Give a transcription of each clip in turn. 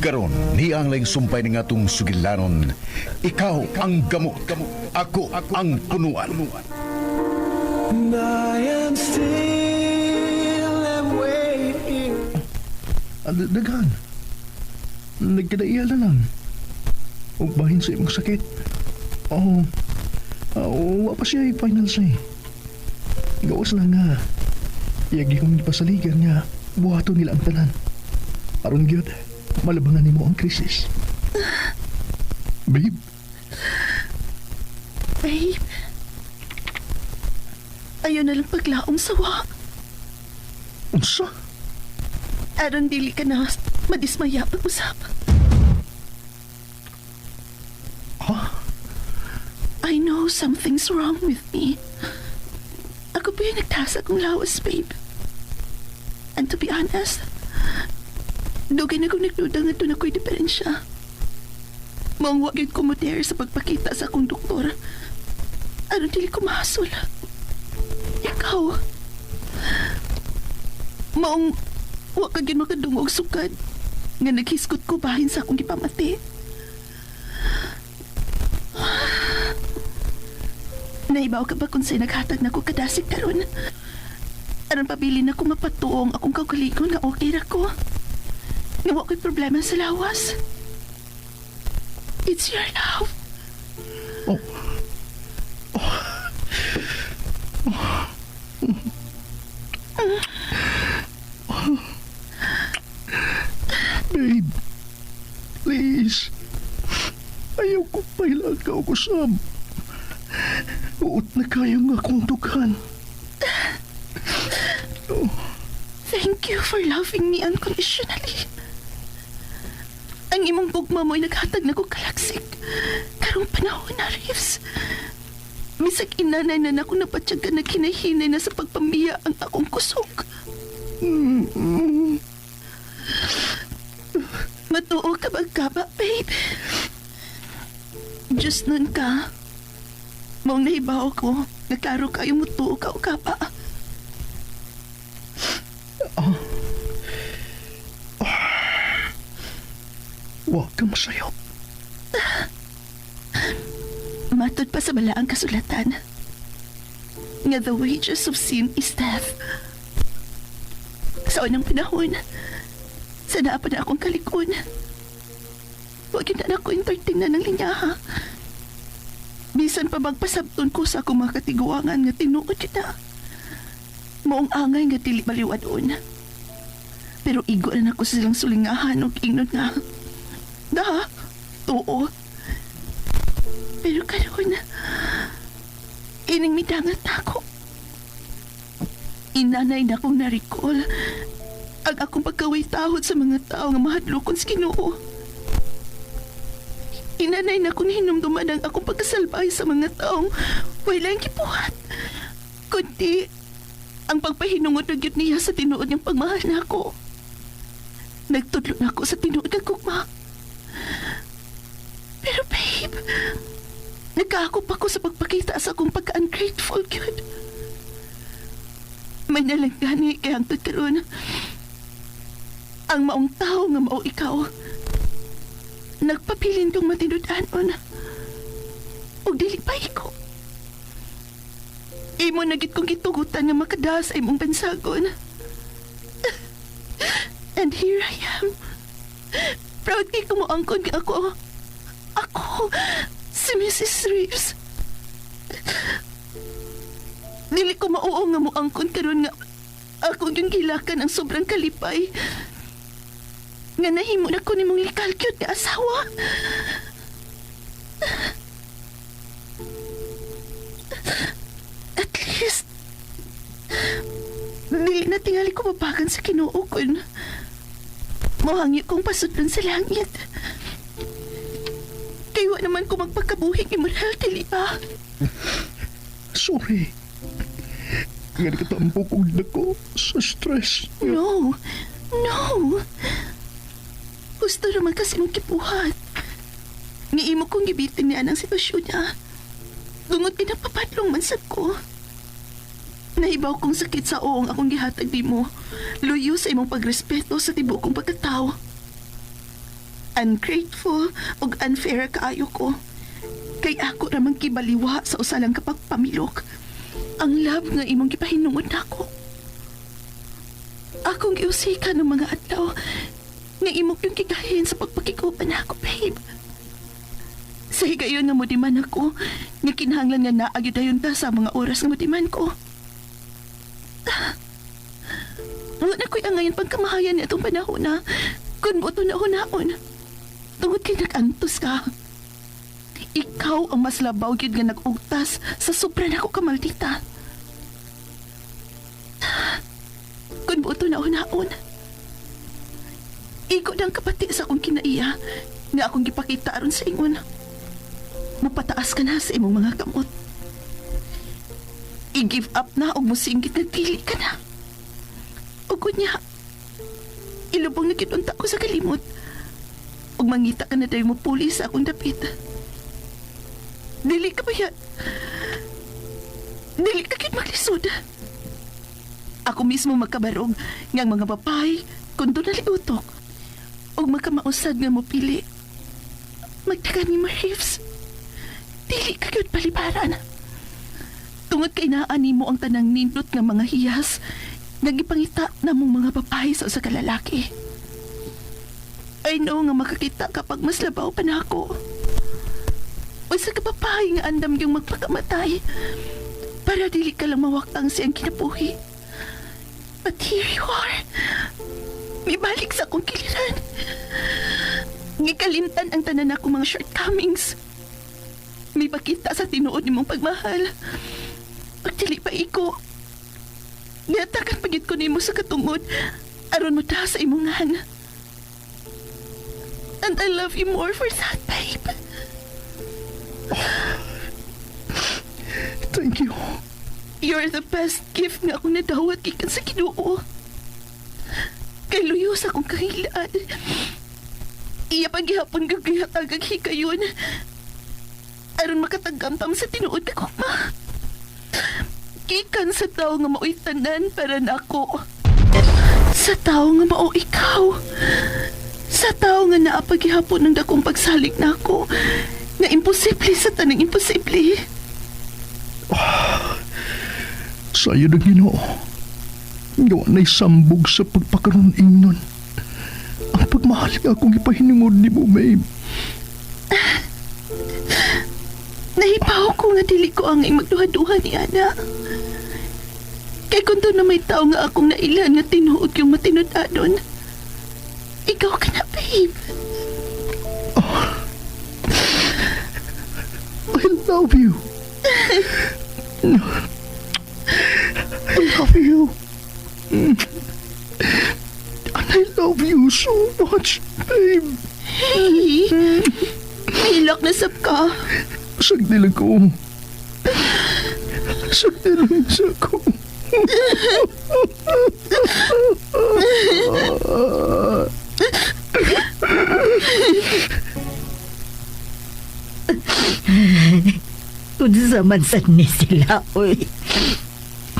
Karon, niang lang sumpay ni nga tong sugilanon. Ikaw ang gamot, ako ang punuan. And I am still am waiting. Daghan. Nagkadaiya na lang. Huwag bahin sa imong sakit. Wa pa siya final say. Gawas na nga. Iyagi kong ipasaligan nga. Buhato nila ang tanan. Aron gyud, malabangan nimo ang krisis. Babe, Babe, ayaw na lang paglaong sawa. unsa? Aron dili ka na madismaya pag-usap. Ha? I know something's wrong with me. Ako ba yung nagtasa kong lawas, babe? And to be honest, dugay na kong nagduda nga doon ako'y diferensya. Maong wag yun ko mo dare sa pagpakita sa akong doktor. Aron dili ko mahasol. Ikaw, maong wag ka yun makadungog sukad nga naghiskot ko bahin sa akong ipamati. Naibaw ka ba kung sa'y naghatag na ko kadasig karon? Aron pabili na ko mapatuong akong kaugalingon nga okay ra ko. Nga wa ko'y problema sa lawas. It's your love. Babe, please. Ayaw ko pailang ka ako, Sam. Uot na kayo nga akong dughan. Thank you for loving me unconditionally. Ang imong bugma mo'y naghatag na ko kalaksik. Karong panahon na, Reeves. Misag inanay na ako napatyaga na kinahinay na sa pagpambiya ang akong kusog. Matuo ka ba, babe? Just nun ka. Maong nahibaw ko, naklaro kayo mutuo ka o kaba. Huwag ka masayaw. Matod pa sa balaang kasulatan nga the wages of sin is death. Sa unang panahon, sana pa na akong kalikon. Huwag yun na ako entertain na ng linyaha. Bisan pa magpasabton ko sa akong mga katiguangan nga tinuod kita. Maong angay nga dili baliwadon. Pero igo na ako sa silang sulingahan o ingnon nga. Oo. Pero karon, ining midangat na ako. Inanay na akong narikol ang akong pagkaway-tahod sa mga tao nga mahadlokon sa Ginoo. Inanay na akong hinumduman ang akong pagkasalbay sa mga taong walang kipuhat. Kundi ang pagpahinungod na gyud niya sa tinuod niyang pagmahal na ako. Nagtudlo na ako sa tinuod ng gugma. Pero babe, nagkaakop ako sa pagpakita sa akong pagka-ungrateful, good. May nalanggani kay hangtod karon. Ang maong tao nga mao ikaw, nagpapilin kong matinudanon. O dili pa ko. Imo nagit kong gitugutan nga makadaas sa imong bansagon. And here I am. Proud kay kumuangkon nga ako. Ako, si Mrs. Reeves. Dili ko mauo nga muangkon karon nga ako yung gilakan ang sobrang kalipay. Nga nahimo na ko nimong likalkyot nga asawa. At least, dili na tingali ko mabagan sa Ginoo kun mohangyo kong pasudlon sa langit. Kaywa naman ko magpagkabuhing immoral, dili ba? Sorry. Nga nakatampo kong dako sa stress. No. Gusto naman kasi mong kipuhat. Niimo kong gibitin niya ang sitwasyon niya. Tungod pinapapadlong mansag ko. Nahibaw kong sakit sa oong akong gihatag di mo. Luyo sa imong pagrespeto sa tibuok kong pagkatao. Ungrateful ug unfair kaayo ko. Kay ako ramang kibaliwa sa usalang kapagpamilok. Ang love nga imong gipahinungod nako. Akong giusika ng mga adlaw nga imong yung kigahin sa pagpakikupan nako, babe. Sa higayon nga mudiman ako, nga kinahanglan nga naagyodayon ta sa mga oras nga mudiman ko. Wala ko'y angayon pagkamahayan niya itong panahon na kung mo ito nahunaon. Tungod kay nag-antos ka. Ikaw ang mas labaw yun nga nag-ugtas sa sobra na ako kamaldita. Kung mo ito nahunaon. Iko ng kapati sa akong kinaiya nga akong gipakita aron sa ingon. Mapataas ka na sa imong mga kamot. I-give up na o musinggit na dili ka na. O kunya, ilubong na kinunta ko sa kalimot. O mangita ka na dahil mo puli sa akong dapit. Dili ka ba yan? Dili ka kin maglisod. Ako mismo magkabarog ng mga babae kung doon naliutok. O magkamausad nga mo pili. Magtagan ni Marives. Dili ka yun palibaran. Tungod kay naani mo ang tanang nindot nga mga hiyas, nagipangita na mong mga babae sa usa ka lalaki. I know nga makakita kapag mas labaw pa na ako. Usa ka babae nga andam yung magpakamatay para dili ka lang mawaktang siyang kinabuhi. But here you are. May balik sa akong kiliran. Ngikalimtan ang tanan akong mga shortcomings. May pakita sa tinuod ni mong pagmahal. Pag dili pa iko, niatakan pagit ko nimo sa katungod aron mo ta sa imungan. And I love you more for that, babe. Thank you. You're the best gift nga akong nadawat gikan sa Ginoo. Kay luyo sa akong kahilaan. Iya paghihapon gagayhatag ang hikayon. Aron makatagamtam sa tinuod ka kukma. Gikan sa tao nga mao'y tanan para nako. Sa tao nga mao ikaw. Sa tao nga naapaghihapon ng dakong pagsalik nako. Nga imposible sa tanang imposible. Sayo na Ginoo. Gawa na'y sambog sa pagpakaroon ingnon. Ang pagmahal nga akong ipahinungod ni mo, babe. Nahipaw ko nga dili ko ang magduha-duha ni Ana. Kay kung doon na may tao nga akong nailan nga tinuod yung matinudadon. Ikaw ka na, babe. I love you. I love you. And I love you so much, babe. Hey, mahilak na sab ka. Sagdi lang ko. Sagdi lang sa ko. Unsa man sad ni sila, oy.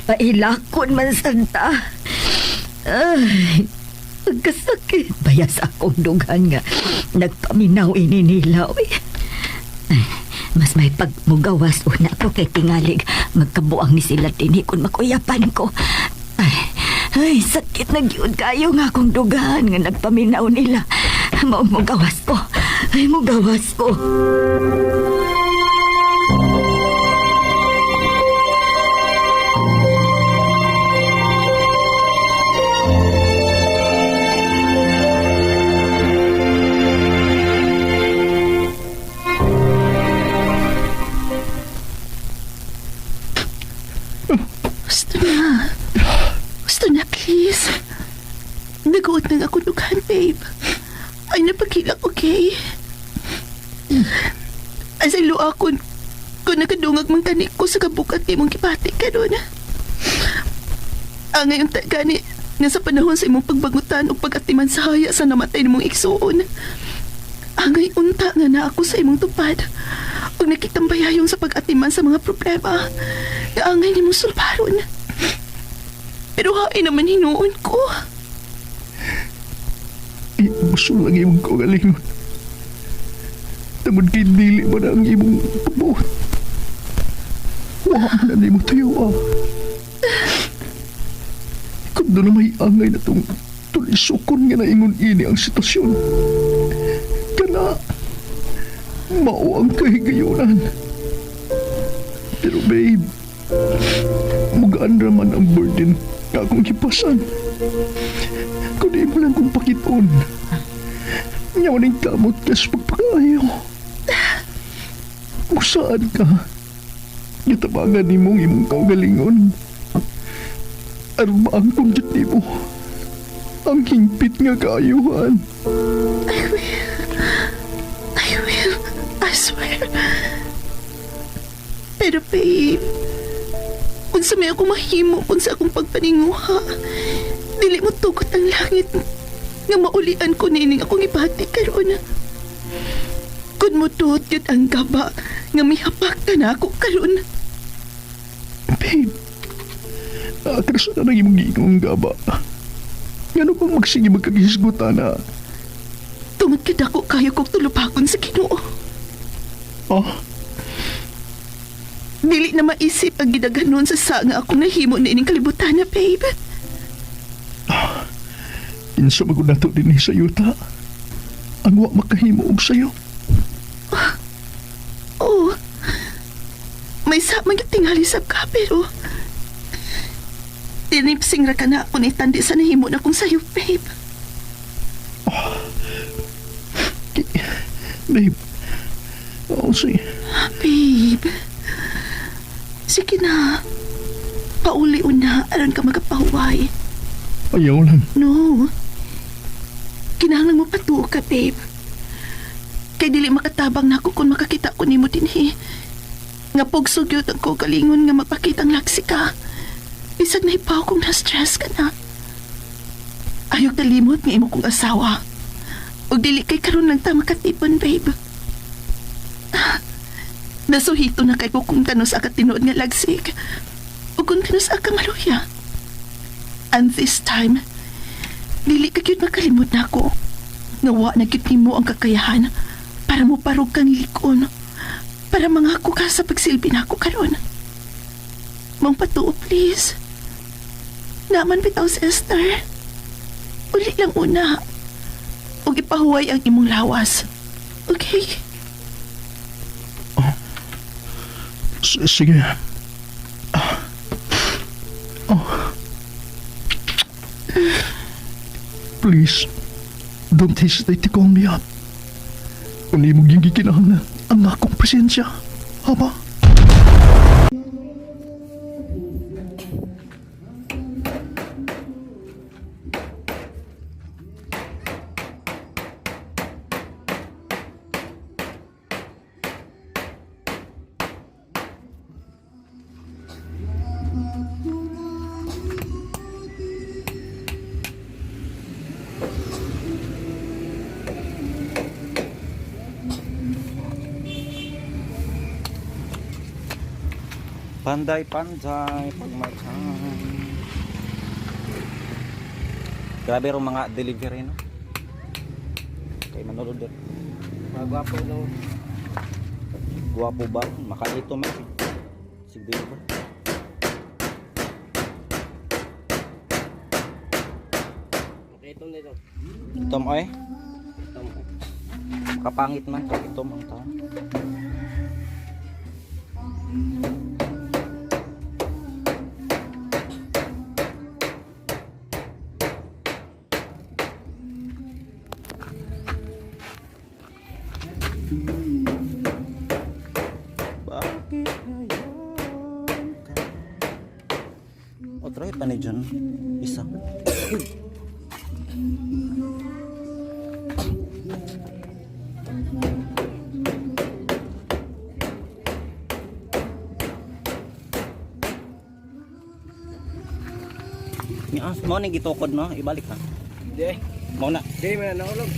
Pailakon man santa. Ay, pagkasakit. Bayas akong dugan nga. Nagpaminaw ini nila, oy. Ay, mas may pagmugawas una ko kay tingalig. Magkabuang ni sila tinikon makuyapan ko. Ay, sakit na gyud kayo nga akong dugan nga nagpaminaw nila. Mugawas ko. Ay, mugawas ko. Gusto na, please. Naguot na ako dugan, babe. Ay, napagilak, okay? As I luakon, kung nakadungag mang kanik ko sa kabukat ni mong kipati ka doon. Ngayon gani, nga sa panahon sa imong pagbangutan o pag-atiman sa haya sa namatay ni mong iksuon. Angay unta nga na ako sa imong tupad. Huwag nakitambahayong sa pag-atiman sa mga problema. Nga angay ni mong sulbaron. Pero hain naman hinuon ko. Ibuso lang yung kagalingon. Tungod kay dili mo na ang imong pabuot. Wa man na nimo tuyo Kung doon na may angay na itong tulisokon nga na ingon ini ang sitwasyon. Kana, mao ang kahigayunan. Pero babe, mugaan raman ang burden nga akong kipasan. Kung di mo lang kong pakiton, nyawa ng kamot ka sa pagpakayo. Musaan ka, yatabangan ni mong imong kaugalingon. Aron maangkong dyan ni mo ang hingpit nga kaayuhan. I will. I swear. Pero babe, kung sa may ako mahimo kung sa akong pagpaninguha, dili mo tugot ang langit nga maulian ko nining akong ibati karon. Kung mo tuot yun ang gaba nga mihapakta na ako karon. Babe, nakakarasan na ng imong ginong gaba. Ngano pang magsige magkagisgutan na? Tungod kadako kayo kong tulupakon sa Ginoo. Ah, Dili na maisip ang gidaganon sa sanga akong nahimo nining kalibutan na, babe. insa magud nato din sa yuta. Ang wa makahimo og sayo. Oh, may samang yung tingali sa ka, pero tinipsing ra ka na ako ni tandi sa nahimo na kong sayo, babe. Babe, sige. Babe, sige na. Pauli una, aron ka magapahuway. Ayaw lang. No. Kinahanglan mo patuo ka, babe. Kay dili makatabang na ako kung makakita ko nimo dinhi. Nga pugsog yun ang ko kalingon nga mapakitang laksi ka. Bisag na ipaw kung na-stress ka na. Ayok nalimot nga imo kong asawa. O dili kay karon lang ta makatipon, babe. Nasuhito na kay ko kung kanus ka tinuod nga lagsik. O kung kanus ka maluya. And this time, dili ka gyud makalimot na ako. Nawa na gyud nimo ang kakayahan para mo parog kang likon. Para mangako ka sa pagsilbi na ako karon. Mang patuo, please. Naman bitaw si Esther. Uli lang una. O ipahuway ang imong lawas. Okay? Sige. Please, don't hesitate to call me up. Kung di mo giginahanglan ang akong presensya. Haba? Panday-panday pagmarchan. Grabe rin mga delivery, no? Kay manulod din. Magwapo no. Guwapo ba? Makalito man. Sige ba? Okay, ito nito. Itom ay. Ito. Kapangit man. Kaya itom ang tao. Bakit ngayon ka? O, try pa ni John. Isa. Mau ning gitukod no, ibalik na. Di. Mau na. Di man naulog.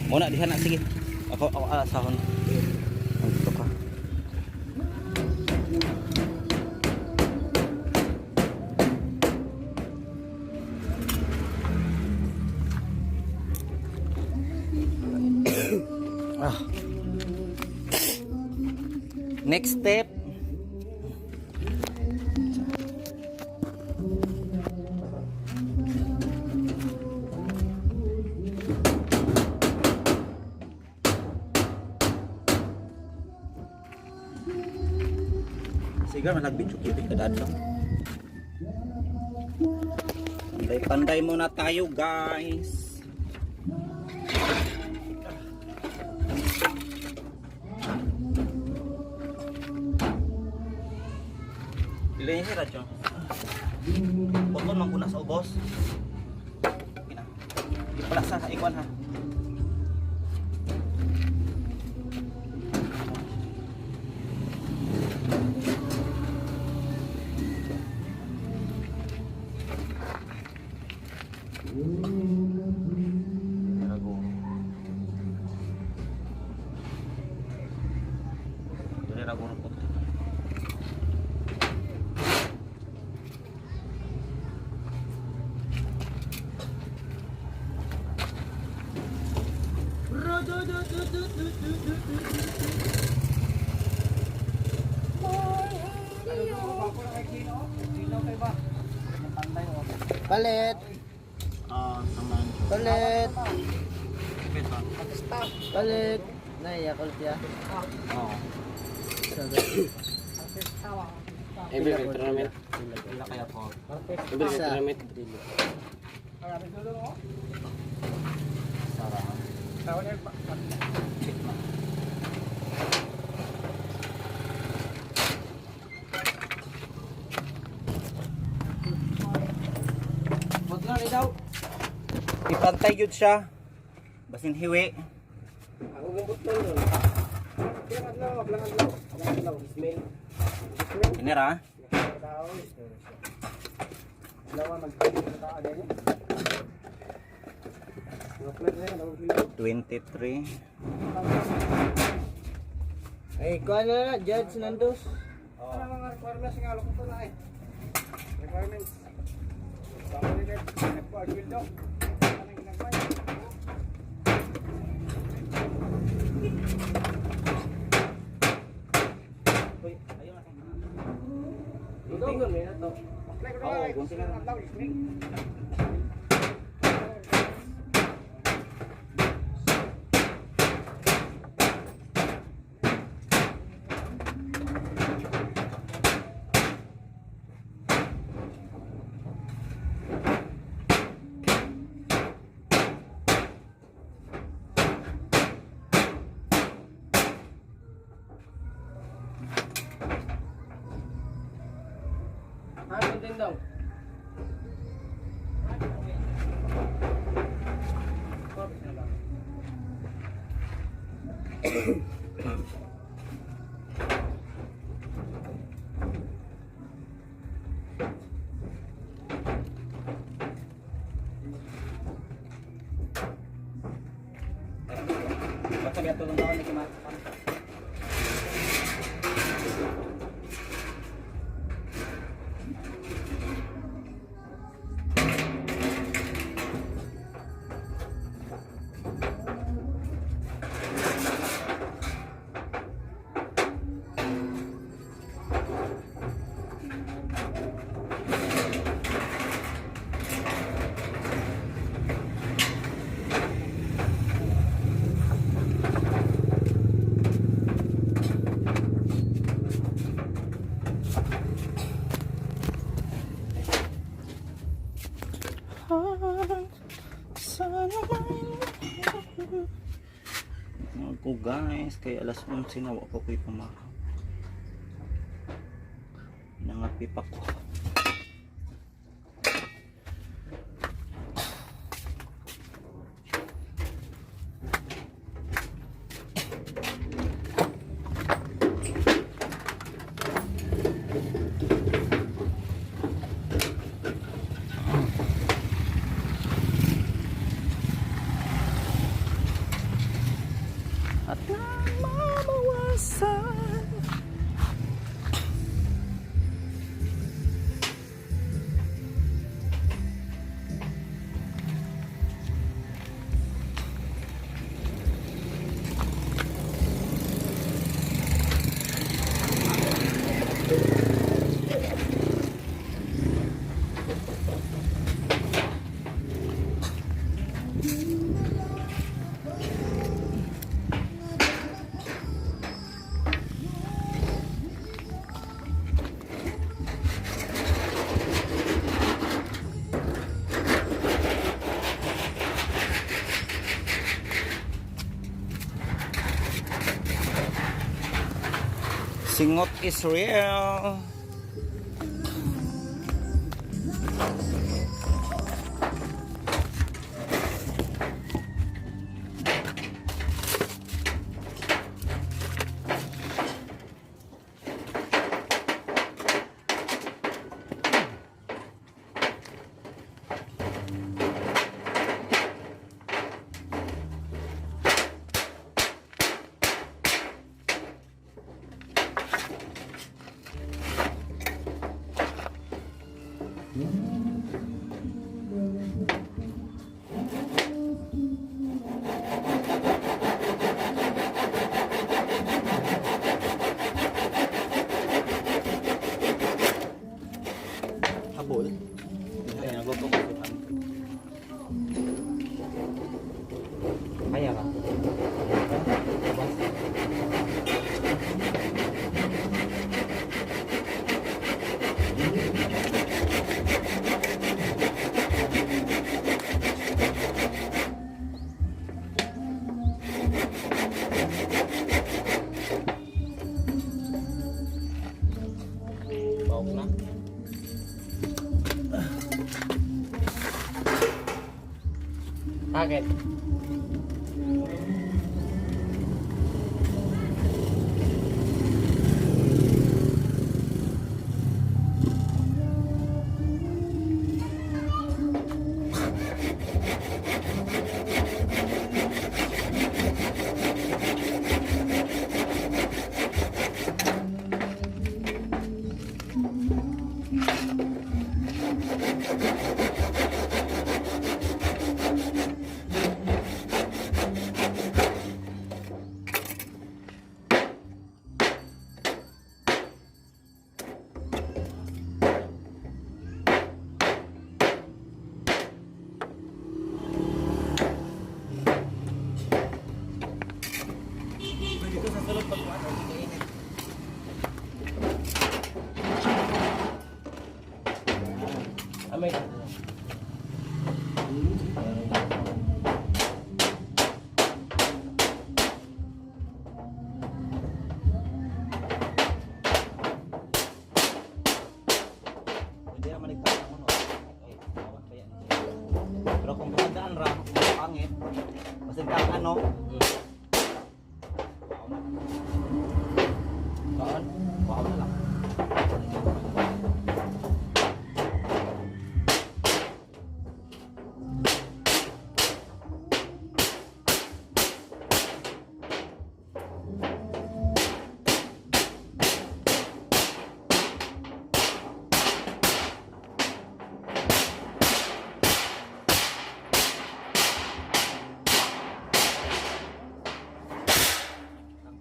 Mau na diha na sige. Ako asahon. Dito ka. Ah. Next step. Sige, malagbit yung kitik ka dadto. Panday-panday muna tayo, guys. Pili niya si Radyo. Bukon man kuna sa ubos. Ina. Ipalasa sa ikwan ha. Palit. Palit. Palit. Naiya ko siya. Oo. Every tournament. Wala kaya po. Every tournament. Magkano daw? Ipantay yun siya. Basin hiwi. Ako gumbot na yun. Kaya adlaw, ablang adlaw. Ismail. Kinira. Lawa magpapit na tayo agad yun. 23. Ay, kuha na na, Judge Nandos. Ano mga requirements nga, loko to na eh. Requirements. Sama nila, nagpo-agwil daw. Anong ginagawa niya? Uy, ayun na. Ikaw gano'n, may na to. Oo, gunting na lang. Ano din daw? Ba't sabi tulong daw ni Kimat? Ako guys, kay alas 11 na wako ko'y pamakaw. Nangapipak ko. At namawasan Singot is real. Habol. Ayan, nagluto ko. Kaya ka? Bawag na. Bakit? Dito sa sulod pag ano, kainin. Amay. Hindi naman nagtatang ano. Ay, bawat pa yan. Pero kung kumandaan ra, pangit. Basta kang ano, Kaan? Baka na lang.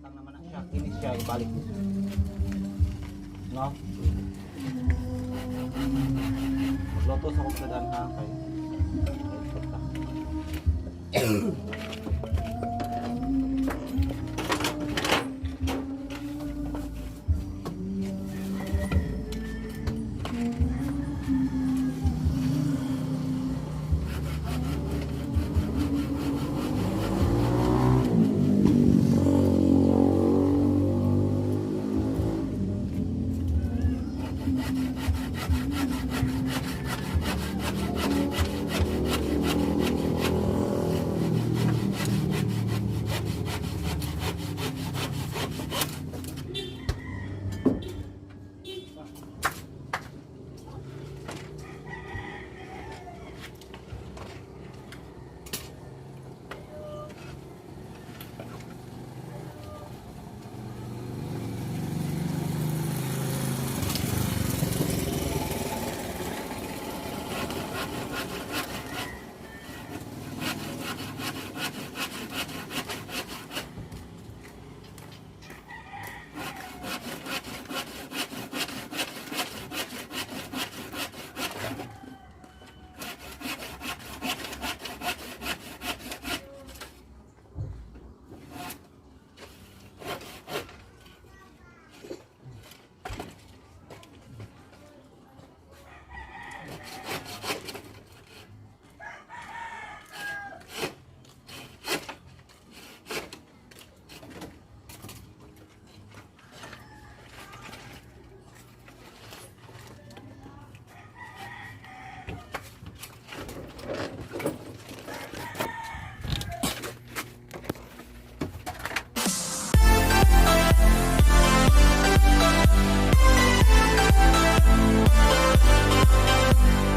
Tang naman ang siya. Kinis siya. Ibalik mo. No? Magluto sa kumpletan ha.